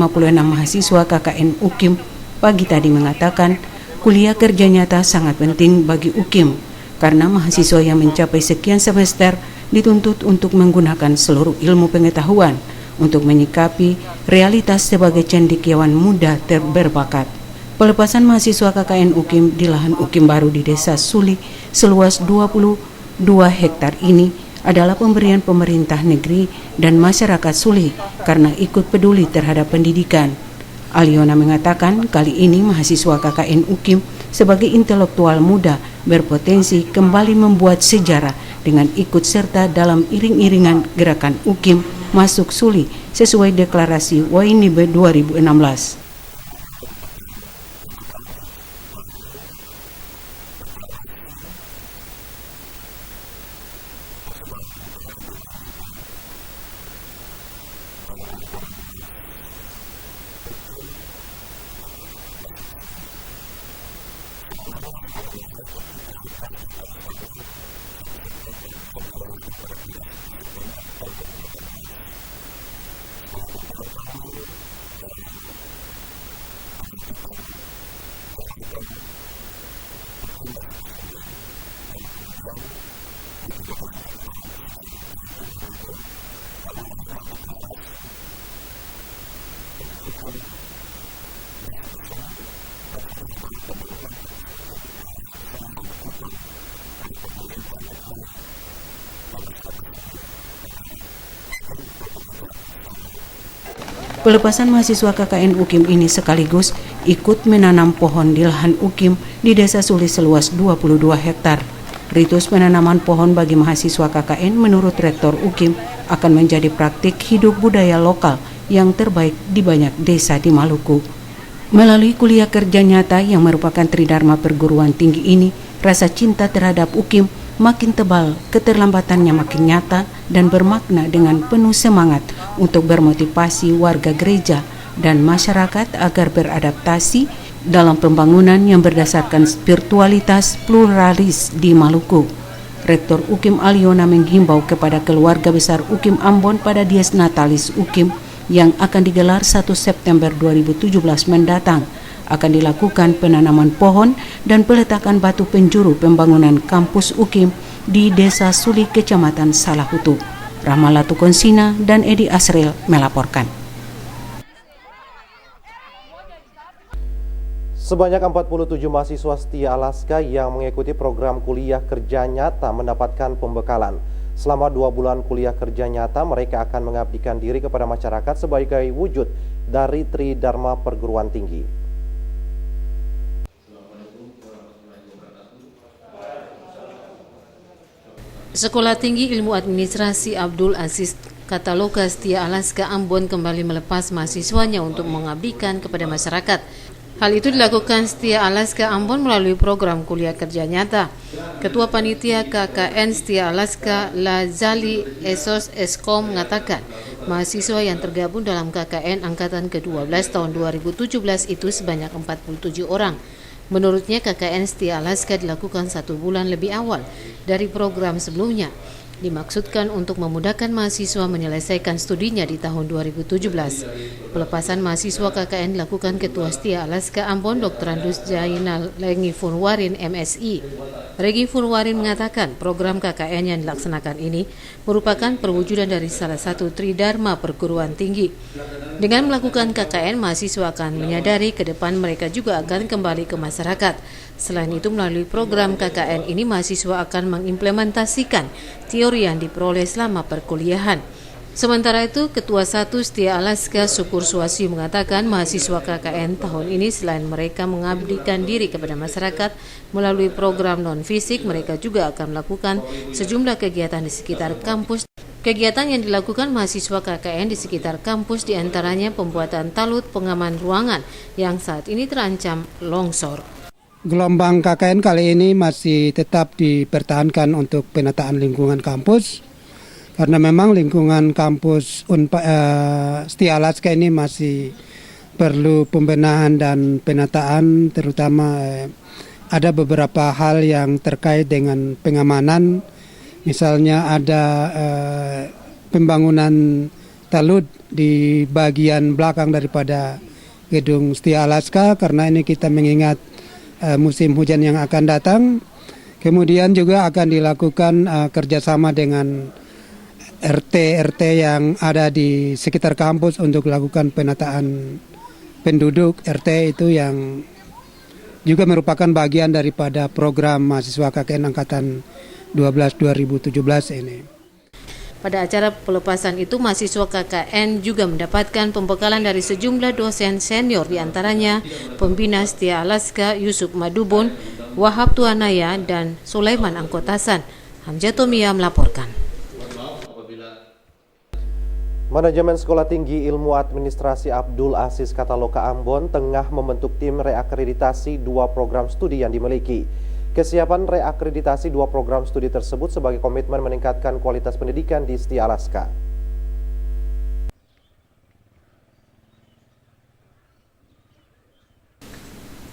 mahasiswa KKN UKIM pagi tadi mengatakan kuliah kerja nyata sangat penting bagi UKIM karena mahasiswa yang mencapai sekian semester dituntut untuk menggunakan seluruh ilmu pengetahuan untuk menyikapi realitas sebagai cendekiawan muda berbakat. Pelepasan mahasiswa KKN UKIM di lahan UKIM baru di Desa Suli seluas 22 hektar ini adalah pemberian pemerintah negeri dan masyarakat Suli karena ikut peduli terhadap pendidikan. Aliona mengatakan kali ini mahasiswa KKN UKIM sebagai intelektual muda berpotensi kembali membuat sejarah dengan ikut serta dalam iring-iringan gerakan UKIM masuk Suli sesuai deklarasi WINIB 2016. Pelepasan mahasiswa KKN UKIM ini sekaligus ikut menanam pohon di lahan UKIM di Desa Suli seluas 22 hektar. Ritus penanaman pohon bagi mahasiswa KKN menurut Rektor UKIM akan menjadi praktik hidup budaya lokal yang terbaik di banyak desa di Maluku. Melalui kuliah kerja nyata yang merupakan tridharma perguruan tinggi ini, rasa cinta terhadap UKIM makin tebal, keterlambatannya makin nyata dan bermakna dengan penuh semangat untuk bermotivasi warga gereja dan masyarakat agar beradaptasi dalam pembangunan yang berdasarkan spiritualitas pluralis di Maluku. Rektor UKIM Aliona menghimbau kepada keluarga besar UKIM Ambon pada Dies Natalis UKIM yang akan digelar 1 September 2017 mendatang. Akan dilakukan penanaman pohon dan peletakan batu penjuru pembangunan kampus UKIM di Desa Suli, Kecamatan Salahutu. Rahmalatu Konsina dan Edi Asril melaporkan. Sebanyak 47 mahasiswa setia Alaska yang mengikuti program kuliah kerja nyata mendapatkan pembekalan. Selama 2 bulan kuliah kerja nyata, mereka akan mengabdikan diri kepada masyarakat sebagai wujud dari Tridharma Perguruan Tinggi. Sekolah Tinggi Ilmu Administrasi Abdul Aziz Kataloka Setia Alaska Ambon kembali melepas mahasiswanya untuk mengabdikan kepada masyarakat. Hal itu dilakukan Setia Alaska Ambon melalui program kuliah kerja nyata. Ketua Panitia KKN Setia Alaska Lazali Esos Eskom mengatakan, mahasiswa yang tergabung dalam KKN Angkatan ke-12 tahun 2017 itu sebanyak 47 orang. Menurutnya KKN Setia Alaska dilakukan 1 bulan lebih awal dari program sebelumnya. Dimaksudkan untuk memudahkan mahasiswa menyelesaikan studinya di tahun 2017. Pelepasan mahasiswa KKN dilakukan Ketua Setia Alaska Ambon Dr. Andus Jainal Regi Funwarin MSI. Regi Funwarin mengatakan program KKN yang dilaksanakan ini merupakan perwujudan dari salah satu Tridharma Perguruan Tinggi. Dengan melakukan KKN, mahasiswa akan menyadari ke depan mereka juga akan kembali ke masyarakat. Selain itu, melalui program KKN ini, mahasiswa akan mengimplementasikan teori yang diperoleh selama perkuliahan. Sementara itu, Ketua 1 Setia Alaska Syukur Suwasi mengatakan mahasiswa KKN tahun ini selain mereka mengabdikan diri kepada masyarakat melalui program non-fisik, mereka juga akan melakukan sejumlah kegiatan di sekitar kampus. Kegiatan yang dilakukan mahasiswa KKN di sekitar kampus diantaranya pembuatan talut pengaman ruangan yang saat ini terancam longsor. Gelombang KKN kali ini masih tetap dipertahankan untuk penataan lingkungan kampus karena memang lingkungan kampus Setia Alaska ini masih perlu pembenahan dan penataan, terutama ada beberapa hal yang terkait dengan pengamanan. Misalnya ada pembangunan talut di bagian belakang daripada gedung Setia Alaska karena ini kita mengingat musim hujan yang akan datang. Kemudian juga akan dilakukan kerjasama dengan RT yang ada di sekitar kampus untuk melakukan penataan penduduk. RT itu yang juga merupakan bagian daripada program mahasiswa KKN Angkatan 12 2017 ini. Pada acara pelepasan itu, mahasiswa KKN juga mendapatkan pembekalan dari sejumlah dosen senior, diantaranya pembina Setia Alaska Yusuf Madubun, Wahab Tuanaya, dan Sulaiman Angkotasan. Hamjatomia melaporkan. Manajemen Sekolah Tinggi Ilmu Administrasi Abdul Aziz Kataloka Ambon tengah membentuk tim reakreditasi 2 program studi yang dimiliki. Kesiapan reakreditasi 2 program studi tersebut sebagai komitmen meningkatkan kualitas pendidikan di Setia Alaska.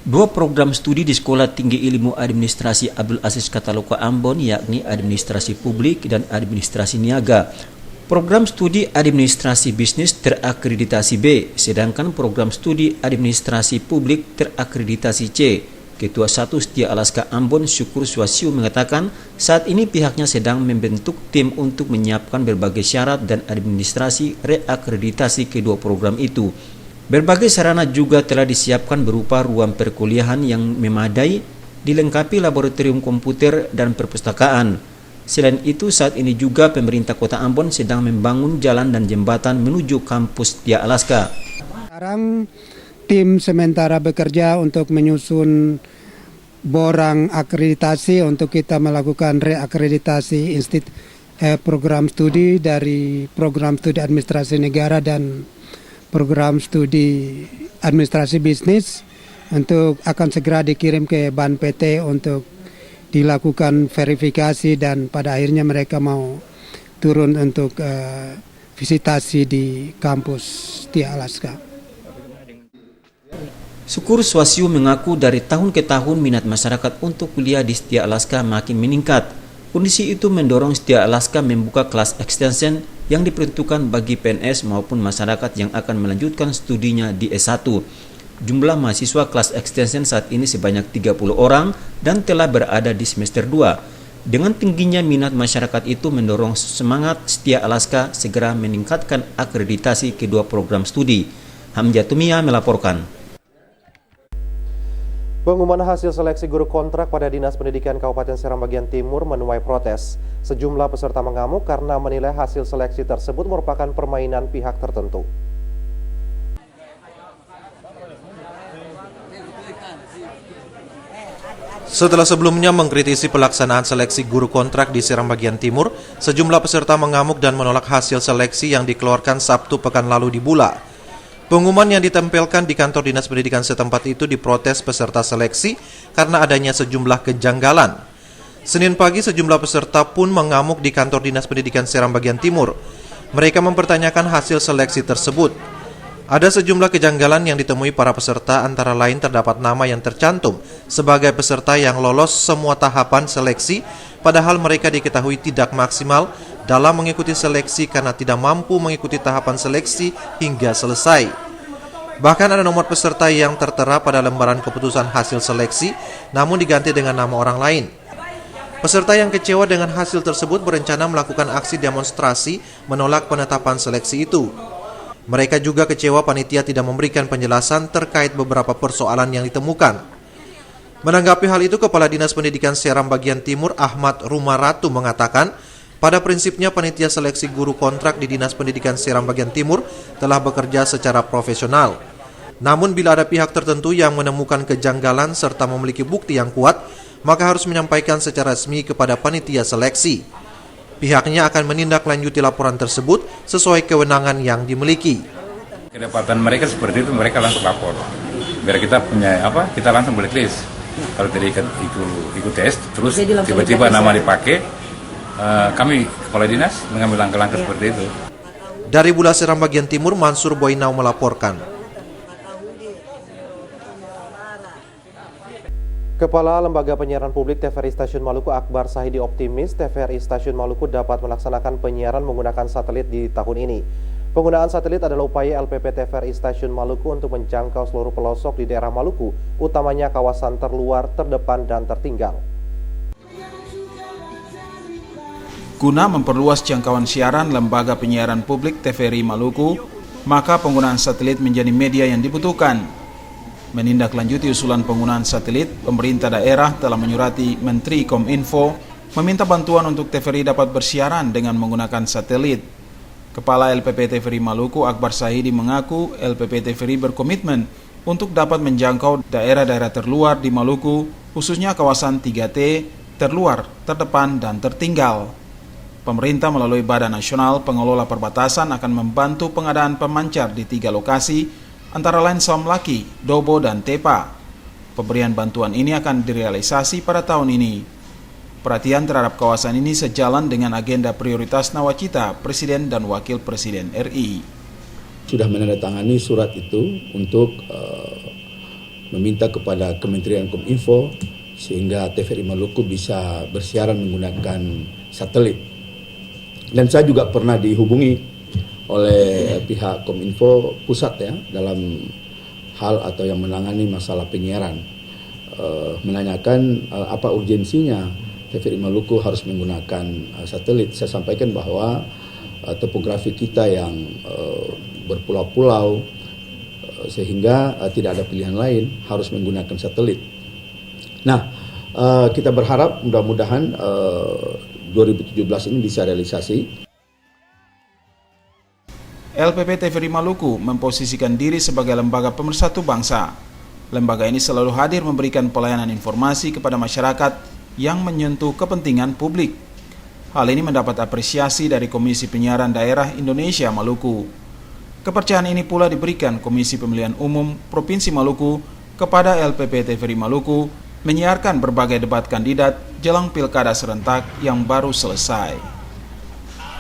Dua program studi di Sekolah Tinggi Ilmu Administrasi Abdul Aziz Kataloka Ambon yakni Administrasi Publik dan Administrasi Niaga. Program studi Administrasi Bisnis terakreditasi B, sedangkan program studi Administrasi Publik terakreditasi C. Ketua 1 Setia Alaska Ambon Syukur Suwasiu mengatakan saat ini pihaknya sedang membentuk tim untuk menyiapkan berbagai syarat dan administrasi reakreditasi kedua program itu. Berbagai sarana juga telah disiapkan berupa ruang perkuliahan yang memadai, dilengkapi laboratorium komputer dan perpustakaan. Selain itu, saat ini juga pemerintah Kota Ambon sedang membangun jalan dan jembatan menuju kampus Setia Alaska. Sekarang tim sementara bekerja untuk menyusun borang akreditasi untuk kita melakukan reakreditasi program studi dari program studi administrasi negara dan program studi administrasi bisnis untuk akan segera dikirim ke Ban PT untuk dilakukan verifikasi dan pada akhirnya mereka mau turun untuk visitasi di kampus Setia Alaska. Syukur Swasiu mengaku dari tahun ke tahun minat masyarakat untuk kuliah di Setia Alaska makin meningkat. Kondisi itu mendorong Setia Alaska membuka kelas extension yang diperuntukkan bagi PNS maupun masyarakat yang akan melanjutkan studinya di S1. Jumlah mahasiswa kelas extension saat ini sebanyak 30 orang dan telah berada di semester 2. Dengan tingginya minat masyarakat itu mendorong semangat Setia Alaska segera meningkatkan akreditasi kedua program studi. Hamzah Tumia melaporkan. Pengumuman hasil seleksi guru kontrak pada Dinas Pendidikan Kabupaten Seram bagian Timur menuai protes. Sejumlah peserta mengamuk karena menilai hasil seleksi tersebut merupakan permainan pihak tertentu. Setelah sebelumnya mengkritisi pelaksanaan seleksi guru kontrak di Seram bagian Timur, sejumlah peserta mengamuk dan menolak hasil seleksi yang dikeluarkan Sabtu pekan lalu di Bula. Pengumuman yang ditempelkan di kantor Dinas Pendidikan setempat itu diprotes peserta seleksi karena adanya sejumlah kejanggalan. Senin pagi sejumlah peserta pun mengamuk di kantor Dinas Pendidikan Seram bagian Timur. Mereka mempertanyakan hasil seleksi tersebut. Ada sejumlah kejanggalan yang ditemui para peserta, antara lain terdapat nama yang tercantum sebagai peserta yang lolos semua tahapan seleksi, padahal mereka diketahui tidak maksimal dalam mengikuti seleksi karena tidak mampu mengikuti tahapan seleksi hingga selesai. Bahkan ada nomor peserta yang tertera pada lembaran keputusan hasil seleksi, namun diganti dengan nama orang lain. Peserta yang kecewa dengan hasil tersebut berencana melakukan aksi demonstrasi menolak penetapan seleksi itu. Mereka juga kecewa panitia tidak memberikan penjelasan terkait beberapa persoalan yang ditemukan. Menanggapi hal itu, Kepala Dinas Pendidikan Seram bagian Timur Ahmad Rumaratu mengatakan, pada prinsipnya panitia seleksi guru kontrak di Dinas Pendidikan Seram bagian Timur telah bekerja secara profesional. Namun bila ada pihak tertentu yang menemukan kejanggalan serta memiliki bukti yang kuat, maka harus menyampaikan secara resmi kepada panitia seleksi. Pihaknya akan menindaklanjuti laporan tersebut sesuai kewenangan yang dimiliki. Kedapatan mereka seperti itu, mereka langsung lapor. Biar kita punya kita langsung blacklist. Kalau tadi ikut tes, terus tiba-tiba nama dipakai, kami Kepala Dinas mengambil langkah-langkah seperti itu. Dari Bula Seram bagian Timur, Mansur Boinau melaporkan. Kepala Lembaga Penyiaran Publik TVRI Stasiun Maluku Akbar Sahidi optimis TVRI Stasiun Maluku dapat melaksanakan penyiaran menggunakan satelit di tahun ini. Penggunaan satelit adalah upaya LPP TVRI Stasiun Maluku untuk menjangkau seluruh pelosok di daerah Maluku, utamanya kawasan terluar, terdepan, dan tertinggal. Guna memperluas jangkauan siaran Lembaga Penyiaran Publik TVRI Maluku, maka penggunaan satelit menjadi media yang dibutuhkan. Menindaklanjuti usulan penggunaan satelit, pemerintah daerah telah menyurati Menteri Kominfo meminta bantuan untuk TVRI dapat bersiaran dengan menggunakan satelit. Kepala LPP TVRI Maluku Akbar Sahidi mengaku LPP TVRI berkomitmen untuk dapat menjangkau daerah-daerah terluar di Maluku, khususnya kawasan 3T, terluar, terdepan, dan tertinggal. Pemerintah melalui Badan Nasional Pengelola Perbatasan akan membantu pengadaan pemancar di 3 lokasi, antara lain Somlaki, Dobo, dan Tepa. Pemberian bantuan ini akan direalisasi pada tahun ini. Perhatian terhadap kawasan ini sejalan dengan agenda prioritas nawacita Presiden dan Wakil Presiden RI. Sudah menandatangani surat itu untuk meminta kepada Kementerian Kominfo sehingga TVRI Maluku bisa bersiaran menggunakan satelit. Dan saya juga pernah dihubungi oleh pihak Kominfo pusat dalam hal atau yang menangani masalah penyiaran, menanyakan apa urgensinya TVRI Maluku harus menggunakan satelit. Saya sampaikan bahwa topografi kita yang berpulau-pulau sehingga tidak ada pilihan lain, harus menggunakan satelit. Nah, kita berharap mudah-mudahan 2017 ini bisa realisasi. LPP TVRI Maluku memposisikan diri sebagai lembaga pemersatu bangsa. Lembaga ini selalu hadir memberikan pelayanan informasi kepada masyarakat yang menyentuh kepentingan publik. Hal ini mendapat apresiasi dari Komisi Penyiaran Daerah Indonesia Maluku. Kepercayaan ini pula diberikan Komisi Pemilihan Umum Provinsi Maluku kepada LPP TVRI Maluku menyiarkan berbagai debat kandidat jelang pilkada serentak yang baru selesai.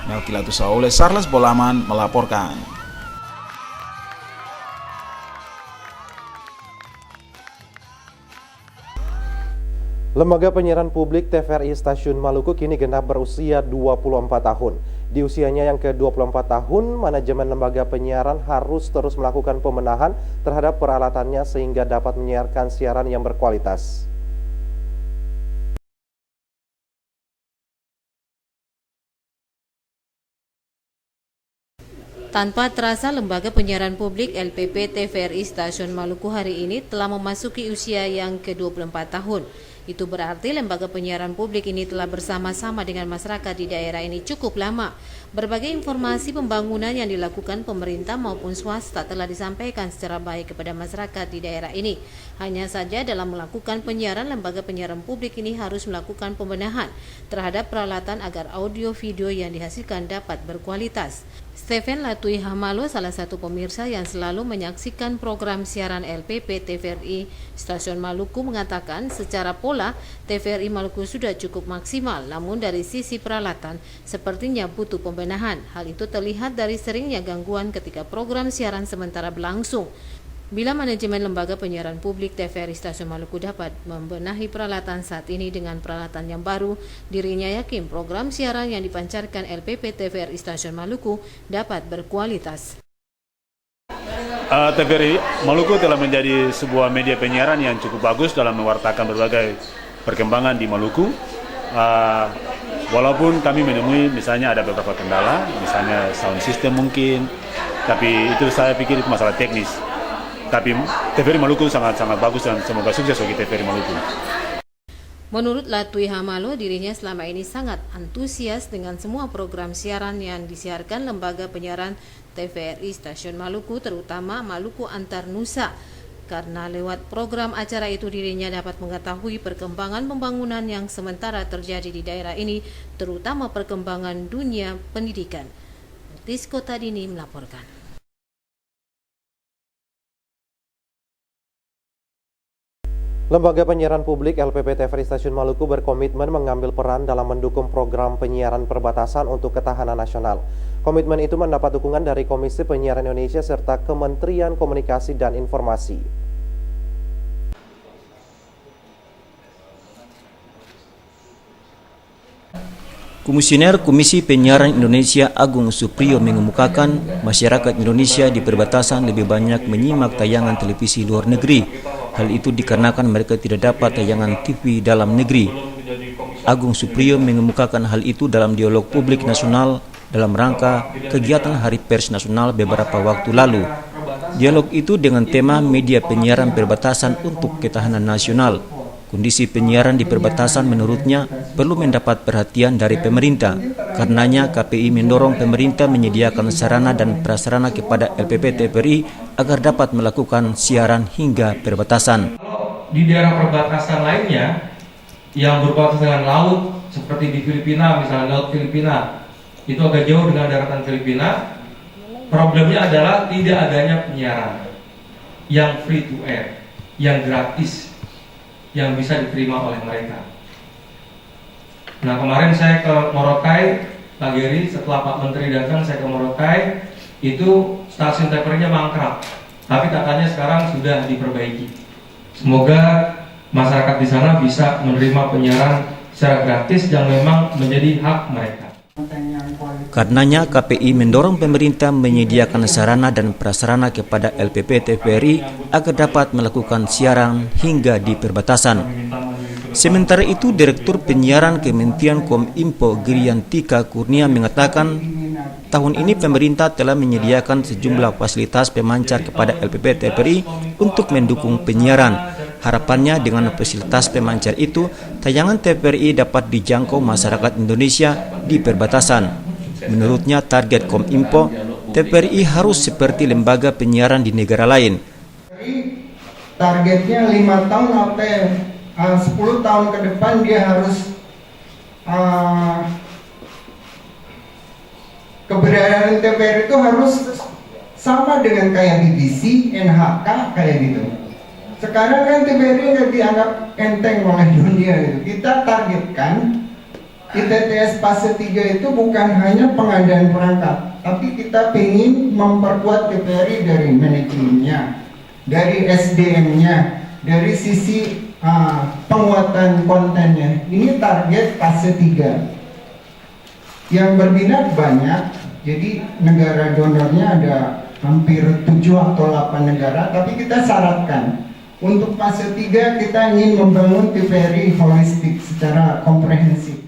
Melkilatu Saule, Sarles Bolaman melaporkan. Lembaga penyiaran publik TVRI Stasiun Maluku kini genap berusia 24 tahun. Di usianya yang ke-24 tahun, manajemen lembaga penyiaran harus terus melakukan pembenahan terhadap peralatannya sehingga dapat menyiarkan siaran yang berkualitas. Tanpa terasa, lembaga penyiaran publik LPP TVRI Stasiun Maluku hari ini telah memasuki usia yang ke-24 tahun. Itu berarti lembaga penyiaran publik ini telah bersama-sama dengan masyarakat di daerah ini cukup lama. Berbagai informasi pembangunan yang dilakukan pemerintah maupun swasta telah disampaikan secara baik kepada masyarakat di daerah ini. Hanya saja dalam melakukan penyiaran, lembaga penyiaran publik ini harus melakukan pembenahan terhadap peralatan agar audio video yang dihasilkan dapat berkualitas. Stephen Latui Hamalo, salah satu pemirsa yang selalu menyaksikan program siaran LPP TVRI Stasiun Maluku, mengatakan secara pola TVRI Maluku sudah cukup maksimal, namun dari sisi peralatan sepertinya butuh pembenahan. Hal itu terlihat dari seringnya gangguan ketika program siaran sementara berlangsung. Bila manajemen lembaga penyiaran publik TVRI Stasiun Maluku dapat membenahi peralatan saat ini dengan peralatan yang baru, dirinya yakin program siaran yang dipancarkan LPP TVRI Stasiun Maluku dapat berkualitas. TVRI Maluku telah menjadi sebuah media penyiaran yang cukup bagus dalam mewartakan berbagai perkembangan di Maluku. Walaupun kami menemui misalnya ada beberapa kendala, misalnya sound system mungkin, tapi itu saya pikir itu masalah teknis. Tapi TVRI Maluku sangat-sangat bagus dan semoga sukses bagi TVRI Maluku. Menurut Latui Hamalo, dirinya selama ini sangat antusias dengan semua program siaran yang disiarkan lembaga penyiaran TVRI Stasiun Maluku, terutama Maluku Antar Nusa. Karena lewat program acara itu dirinya dapat mengetahui perkembangan pembangunan yang sementara terjadi di daerah ini, terutama perkembangan dunia pendidikan. Tisko Tadini melaporkan. Lembaga penyiaran publik LPP TVRI Stasiun Maluku berkomitmen mengambil peran dalam mendukung program penyiaran perbatasan untuk ketahanan nasional. Komitmen itu mendapat dukungan dari Komisi Penyiaran Indonesia serta Kementerian Komunikasi dan Informasi. Komisioner Komisi Penyiaran Indonesia Agung Supriyo mengemukakan masyarakat Indonesia di perbatasan lebih banyak menyimak tayangan televisi luar negeri. Hal itu dikarenakan mereka tidak dapat tayangan TV dalam negeri. Agung Supriyo mengemukakan hal itu dalam dialog publik nasional dalam rangka kegiatan Hari Pers Nasional beberapa waktu lalu. Dialog itu dengan tema media penyiaran perbatasan untuk ketahanan nasional. Kondisi penyiaran di perbatasan menurutnya perlu mendapat perhatian dari pemerintah. Karenanya KPI mendorong pemerintah menyediakan sarana dan prasarana kepada LPP TVRI agar dapat melakukan siaran hingga perbatasan. Di daerah perbatasan lainnya yang berbatasan dengan laut seperti di Filipina, misalnya laut Filipina, itu agak jauh dengan daratan Filipina. Problemnya adalah tidak adanya penyiaran yang free to air, yang gratis, yang bisa diterima oleh mereka. Nah, kemarin saya ke Morotai, Pak Geri, setelah Pak Menteri datang saya ke Morotai, itu stasiun TVRI-nya mangkrak, tapi katanya sekarang sudah diperbaiki. Semoga masyarakat di sana bisa menerima penyiaran secara gratis yang memang menjadi hak mereka. Karenanya KPI mendorong pemerintah menyediakan sarana dan prasarana kepada LPP TVRI agar dapat melakukan siaran hingga di perbatasan. Sementara itu, Direktur Penyiaran Kementerian Kominfo Griyantika Kurnia mengatakan tahun ini pemerintah telah menyediakan sejumlah fasilitas pemancar kepada LPP TVRI untuk mendukung penyiaran. Harapannya dengan fasilitas pemancar itu, tayangan TVRI dapat dijangkau masyarakat Indonesia di perbatasan. Menurutnya target Kominfo, TVRI harus seperti lembaga penyiaran di negara lain. Targetnya 5 tahun sampai 10 tahun ke depan dia harus keberadaan TVRI itu harus sama dengan kayak BBC, NHK kayak gitu. Sekarang kan TVRI nggak dianggap enteng oleh dunia gitu. Kita targetkan ITTS fase 3 itu bukan hanya pengadaan perangkat, tapi kita ingin memperkuat TVRI dari manajemennya, dari SDM-nya, dari sisi penguatan kontennya. Ini target fase 3. Yang berminat banyak, jadi negara donornya ada hampir 7 atau 8 negara, tapi kita syaratkan untuk fase 3 kita ingin membangun TVRI holistik secara komprehensif.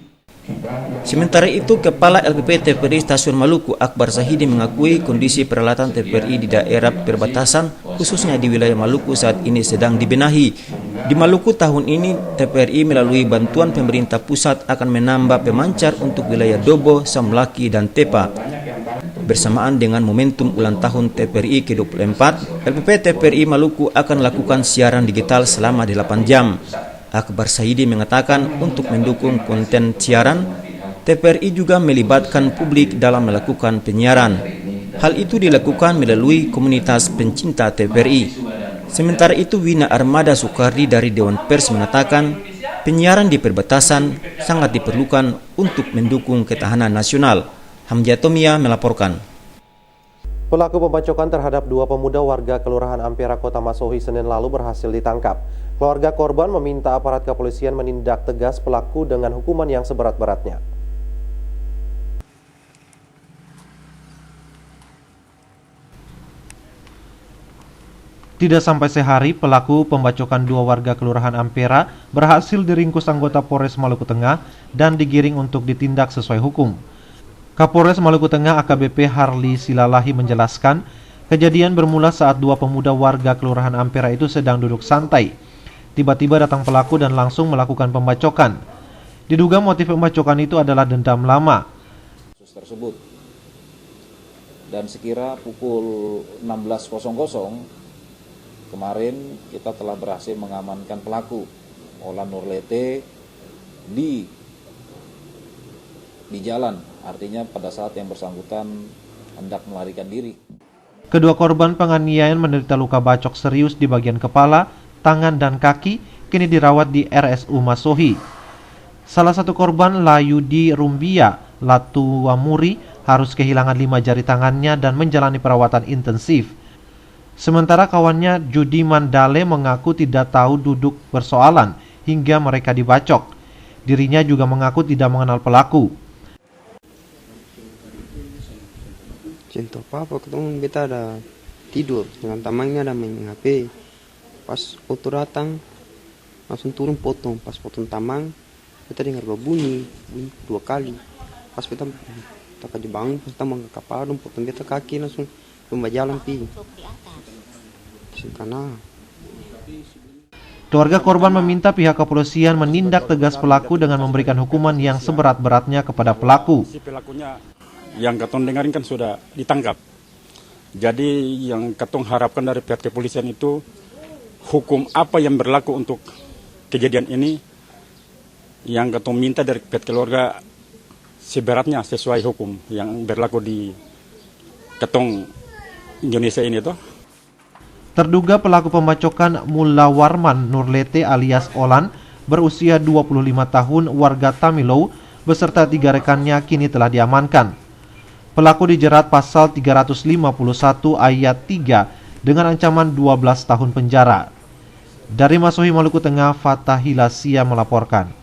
Sementara itu, Kepala LPP TVRI Stasiun Maluku Akbar Sahidi mengakui kondisi peralatan TVRI di daerah perbatasan, khususnya di wilayah Maluku saat ini sedang dibenahi. Di Maluku tahun ini, TVRI melalui bantuan pemerintah pusat akan menambah pemancar untuk wilayah Dobo, Samlaki, dan Tepa. Bersamaan dengan momentum ulang tahun TVRI ke-24, LPP TVRI Maluku akan lakukan siaran digital selama 8 jam. Akbar Sahidi mengatakan untuk mendukung konten siaran, TVRI juga melibatkan publik dalam melakukan penyiaran. Hal itu dilakukan melalui komunitas pencinta TVRI. Sementara itu, Wina Armada Soekardi dari Dewan Pers mengatakan penyiaran di perbatasan sangat diperlukan untuk mendukung ketahanan nasional. Hamzah Tomia melaporkan. Pelaku pembacokan terhadap 2 pemuda warga Kelurahan Ampera, Kota Masohi Senin lalu berhasil ditangkap. Keluarga korban meminta aparat kepolisian menindak tegas pelaku dengan hukuman yang seberat-beratnya. Tidak sampai sehari, pelaku pembacokan 2 warga Kelurahan Ampera berhasil diringkus anggota Polres Maluku Tengah dan digiring untuk ditindak sesuai hukum. Kapolres Maluku Tengah AKBP Harli Silalahi menjelaskan, kejadian bermula saat 2 pemuda warga Kelurahan Ampera itu sedang duduk santai. Tiba-tiba datang pelaku dan langsung melakukan pembacokan. Diduga motif pembacokan itu adalah dendam lama. Tersebut. Dan sekira pukul 16.00 kemarin kita telah berhasil mengamankan pelaku Olan Nurlete di jalan, artinya pada saat yang bersangkutan hendak melarikan diri. Kedua korban penganiayaan menderita luka bacok serius di bagian kepala, tangan dan kaki, kini dirawat di RSU Masohi. Salah satu korban, Layudi Rumbia Latuamuri, harus kehilangan 5 jari tangannya dan menjalani perawatan intensif. Sementara kawannya Judi Mandale mengaku tidak tahu duduk persoalan hingga mereka dibacok. Dirinya juga mengaku tidak mengenal pelaku. Contoh apa, ketemu kita ada tidur dengan tamangnya ada main HP. Pas auto datang langsung turun potong. Pas potong tamang kita dengar bunyi 2 kali. Pas kita dibangun, pas kita mau ke kapal dong, potong kita kaki langsung lomba jalan pi. Karena keluarga korban meminta pihak kepolisian menindak tegas pelaku dengan memberikan hukuman yang seberat-beratnya kepada pelaku. Si pelakunya yang katong dengarin kan sudah ditangkap. Jadi yang katong harapkan dari pihak kepolisian itu hukum apa yang berlaku untuk kejadian ini, yang katong minta dari pihak keluarga seberatnya sesuai hukum yang berlaku di katong Indonesia ini toh. Terduga pelaku pembacokan Mulla Warman Nurlete alias Olan berusia 25 tahun warga Tamilow beserta 3 rekannya kini telah diamankan. Pelaku dijerat pasal 351 ayat 3 dengan ancaman 12 tahun penjara. Dari Masohi, Maluku Tengah, Fatah Hilasia melaporkan.